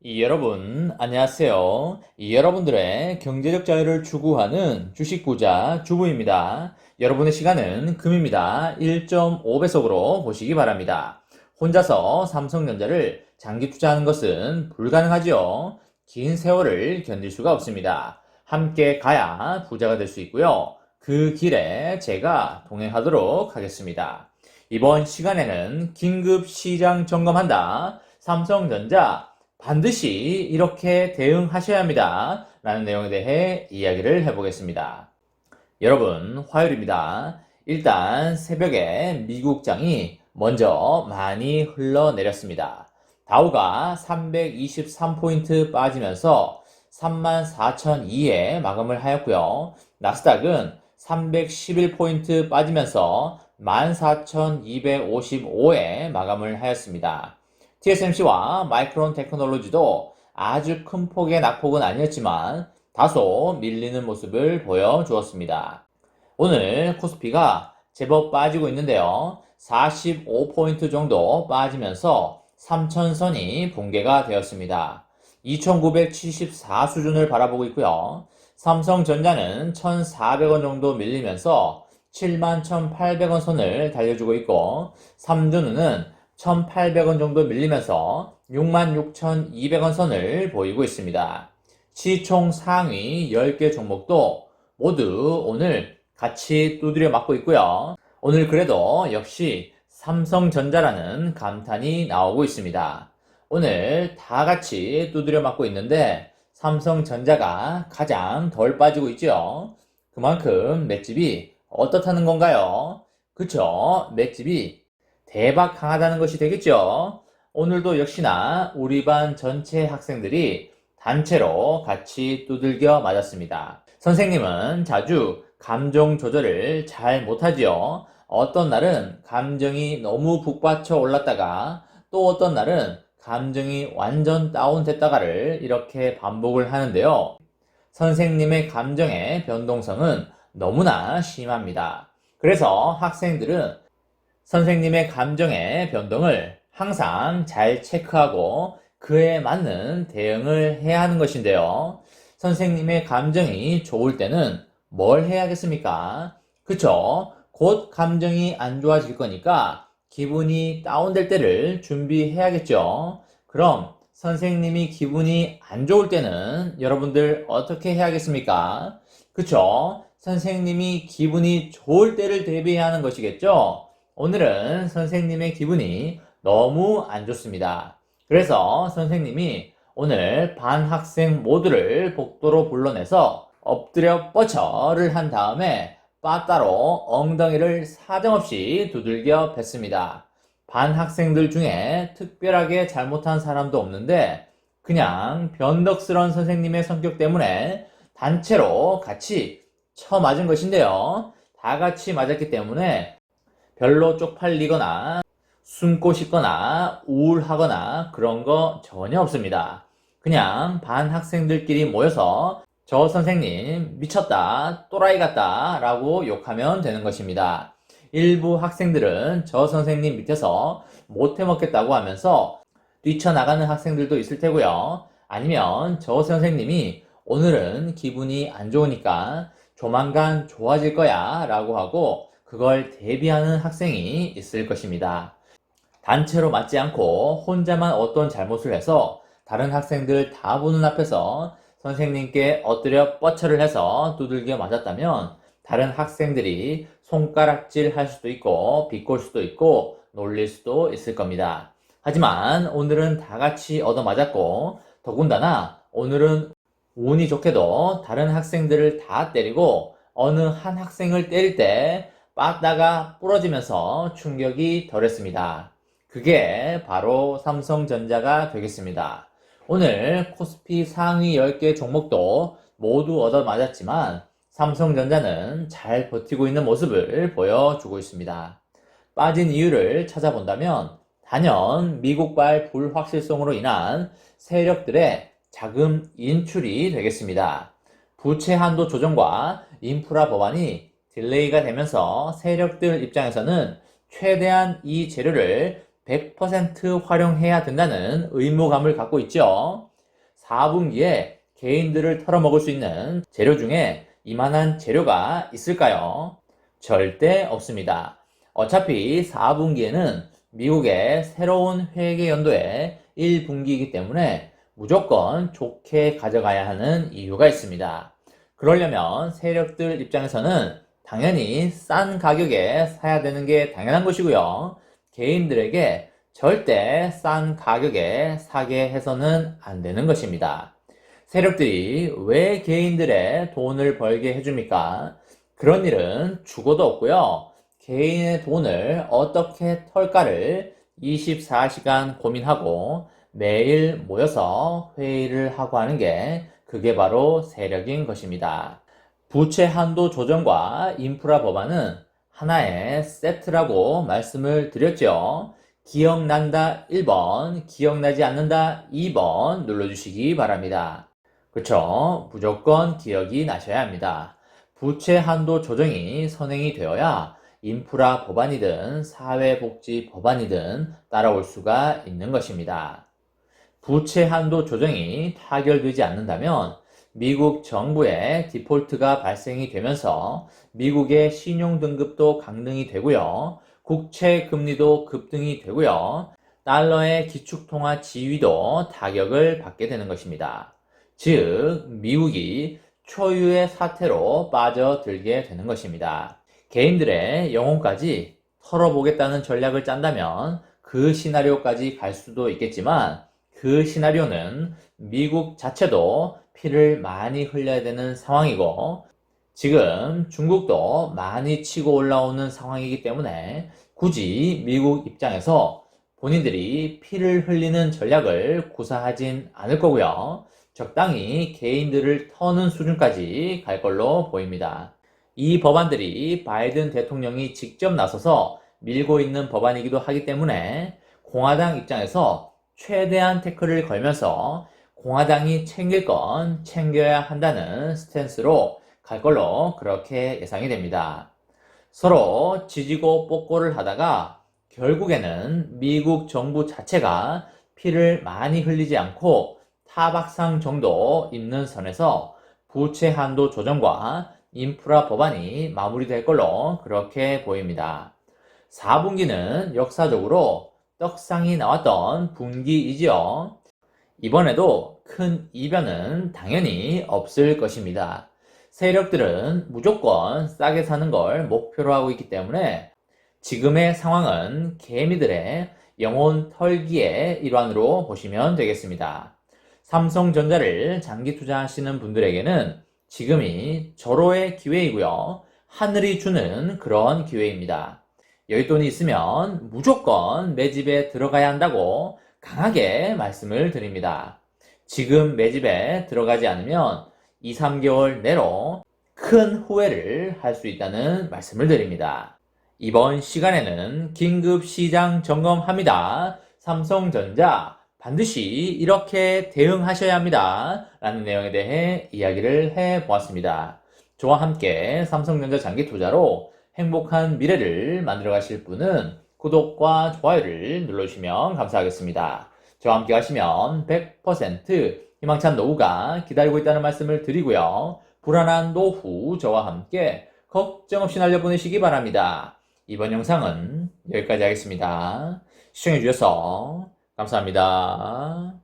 여러분, 안녕하세요. 여러분들의 경제적 자유를 추구하는 주식부자 주부입니다. 여러분의 시간은 금입니다. 1.5배속으로 보시기 바랍니다. 혼자서 삼성전자를 장기 투자하는 것은 불가능하지요. 긴 세월을 견딜 수가 없습니다. 함께 가야 부자가 될 수 있고요. 그 길에 제가 동행하도록 하겠습니다. 이번 시간에는 긴급 시장 점검한다. 삼성전자 반드시 이렇게 대응하셔야 합니다. 라는 내용에 대해 이야기를 해보겠습니다. 여러분, 화요일입니다. 일단 새벽에 미국장이 먼저 많이 흘러내렸습니다. 다우가 323포인트 빠지면서 34,002에 마감을 하였고요. 나스닥은 311포인트 빠지면서 14,255에 마감을 하였습니다. TSMC와 마이크론 테크놀로지도 아주 큰 폭의 낙폭은 아니었지만 다소 밀리는 모습을 보여주었습니다. 오늘 코스피가 제법 빠지고 있는데요. 45포인트 정도 빠지면서 3,000선이 붕괴가 되었습니다. 2,974 수준을 바라보고 있고요. 삼성전자는 1,400원 정도 밀리면서 71,800원 선을 달려주고 있고, 삼두누는 1,800원 정도 밀리면서 66,200원 선을 보이고 있습니다. 시총 상위 10개 종목도 모두 오늘 같이 두드려 맞고 있고요. 오늘 그래도 역시 삼성전자라는 감탄이 나오고 있습니다. 오늘 다 같이 두드려 맞고 있는데 삼성전자가 가장 덜 빠지고 있죠. 그만큼 맷집이 어떻다는 건가요? 그쵸? 맷집이 대박 강하다는 것이 되겠죠. 오늘도 역시나 우리 반 전체 학생들이 단체로 같이 두들겨 맞았습니다. 선생님은 자주 감정 조절을 잘 못하지요. 어떤 날은 감정이 너무 북받쳐 올랐다가 또 어떤 날은 감정이 완전 다운됐다가를 이렇게 반복을 하는데요. 선생님의 감정의 변동성은 너무나 심합니다. 그래서 학생들은 선생님의 감정의 변동을 항상 잘 체크하고 그에 맞는 대응을 해야 하는 것인데요. 선생님의 감정이 좋을 때는 뭘 해야겠습니까? 그쵸? 곧 감정이 안 좋아질 거니까 기분이 다운될 때를 준비해야겠죠. 그럼 선생님이 기분이 안 좋을 때는 여러분들 어떻게 해야겠습니까? 그쵸? 선생님이 기분이 좋을 때를 대비해야 하는 것이겠죠? 오늘은 선생님의 기분이 너무 안 좋습니다. 그래서 선생님이 오늘 반 학생 모두를 복도로 불러내서 엎드려 뻗쳐를 한 다음에 빠따로 엉덩이를 사정없이 두들겨 팼습니다. 반 학생들 중에 특별하게 잘못한 사람도 없는데 그냥 변덕스러운 선생님의 성격 때문에 단체로 같이 쳐맞은 것인데요. 다 같이 맞았기 때문에 별로 쪽팔리거나 숨고 싶거나 우울하거나 그런 거 전혀 없습니다. 그냥 반 학생들끼리 모여서 저 선생님 미쳤다, 또라이 같다 라고 욕하면 되는 것입니다. 일부 학생들은 저 선생님 밑에서 못해먹겠다고 하면서 뛰쳐나가는 학생들도 있을 테고요. 아니면 저 선생님이 오늘은 기분이 안 좋으니까 조만간 좋아질 거야 라고 하고 그걸 대비하는 학생이 있을 것입니다. 단체로 맞지 않고 혼자만 어떤 잘못을 해서 다른 학생들 다 보는 앞에서 선생님께 엎드려 뻗쳐를 해서 두들겨 맞았다면 다른 학생들이 손가락질 할 수도 있고 비꼴 수도 있고 놀릴 수도 있을 겁니다. 하지만 오늘은 다 같이 얻어맞았고 더군다나 오늘은 운이 좋게도 다른 학생들을 다 때리고 어느 한 학생을 때릴 때 빠다가 부러지면서 충격이 덜했습니다. 그게 바로 삼성전자가 되겠습니다. 오늘 코스피 상위 10개 종목도 모두 얻어맞았지만 삼성전자는 잘 버티고 있는 모습을 보여주고 있습니다. 빠진 이유를 찾아본다면 단연 미국발 불확실성으로 인한 세력들의 자금 인출이 되겠습니다. 부채 한도 조정과 인프라 법안이 딜레이가 되면서 세력들 입장에서는 최대한 이 재료를 100% 활용해야 된다는 의무감을 갖고 있죠. 4분기에 개인들을 털어먹을 수 있는 재료 중에 이만한 재료가 있을까요? 절대 없습니다. 어차피 4분기에는 미국의 새로운 회계 연도의 1분기이기 때문에 무조건 좋게 가져가야 하는 이유가 있습니다. 그러려면 세력들 입장에서는 당연히 싼 가격에 사야 되는 게 당연한 것이고요. 개인들에게 절대 싼 가격에 사게 해서는 안 되는 것입니다. 세력들이 왜 개인들의 돈을 벌게 해줍니까? 그런 일은 죽어도 없고요. 개인의 돈을 어떻게 털까를 24시간 고민하고 매일 모여서 회의를 하고 하는 게 그게 바로 세력인 것입니다. 부채 한도 조정과 인프라 법안은 하나의 세트라고 말씀을 드렸죠. 기억난다 1번, 기억나지 않는다 2번 눌러주시기 바랍니다. 그쵸? 무조건 기억이 나셔야 합니다. 부채 한도 조정이 선행이 되어야 인프라 법안이든 사회복지 법안이든 따라올 수가 있는 것입니다. 부채 한도 조정이 타결되지 않는다면 미국 정부의 디폴트가 발생이 되면서 미국의 신용등급도 강등이 되고요. 국채 금리도 급등이 되고요. 달러의 기축통화 지위도 타격을 받게 되는 것입니다. 즉, 미국이 초유의 사태로 빠져들게 되는 것입니다. 개인들의 영혼까지 털어보겠다는 전략을 짠다면 그 시나리오까지 갈 수도 있겠지만 그 시나리오는 미국 자체도 피를 많이 흘려야 되는 상황이고 지금 중국도 많이 치고 올라오는 상황이기 때문에 굳이 미국 입장에서 본인들이 피를 흘리는 전략을 구사하진 않을 거고요. 적당히 개인들을 터는 수준까지 갈 걸로 보입니다. 이 법안들이 바이든 대통령이 직접 나서서 밀고 있는 법안이기도 하기 때문에 공화당 입장에서 최대한 태클을 걸면서 공화당이 챙길 건 챙겨야 한다는 스탠스로 갈 걸로 그렇게 예상이 됩니다. 서로 지지고 뽀꼬를 하다가 결국에는 미국 정부 자체가 피를 많이 흘리지 않고 타박상 정도 있는 선에서 부채 한도 조정과 인프라 법안이 마무리될 걸로 그렇게 보입니다. 4분기는 역사적으로 떡상이 나왔던 분기이지요. 이번에도 큰 이변은 당연히 없을 것입니다. 세력들은 무조건 싸게 사는 걸 목표로 하고 있기 때문에 지금의 상황은 개미들의 영혼 털기의 일환으로 보시면 되겠습니다. 삼성전자를 장기 투자하시는 분들에게는 지금이 절호의 기회이고요. 하늘이 주는 그런 기회입니다. 여윳돈이 있으면 무조건 매집에 들어가야 한다고 강하게 말씀을 드립니다. 지금 매집에 들어가지 않으면 2, 3개월 내로 큰 후회를 할 수 있다는 말씀을 드립니다. 이번 시간에는 긴급 시장 점검합니다. 삼성전자 반드시 이렇게 대응하셔야 합니다. 라는 내용에 대해 이야기를 해보았습니다. 저와 함께 삼성전자 장기 투자로 행복한 미래를 만들어 가실 분은 구독과 좋아요를 눌러주시면 감사하겠습니다. 저와 함께 하시면 100% 희망찬 노후가 기다리고 있다는 말씀을 드리고요. 불안한 노후 저와 함께 걱정 없이 날려보내시기 바랍니다. 이번 영상은 여기까지 하겠습니다. 시청해주셔서 감사합니다.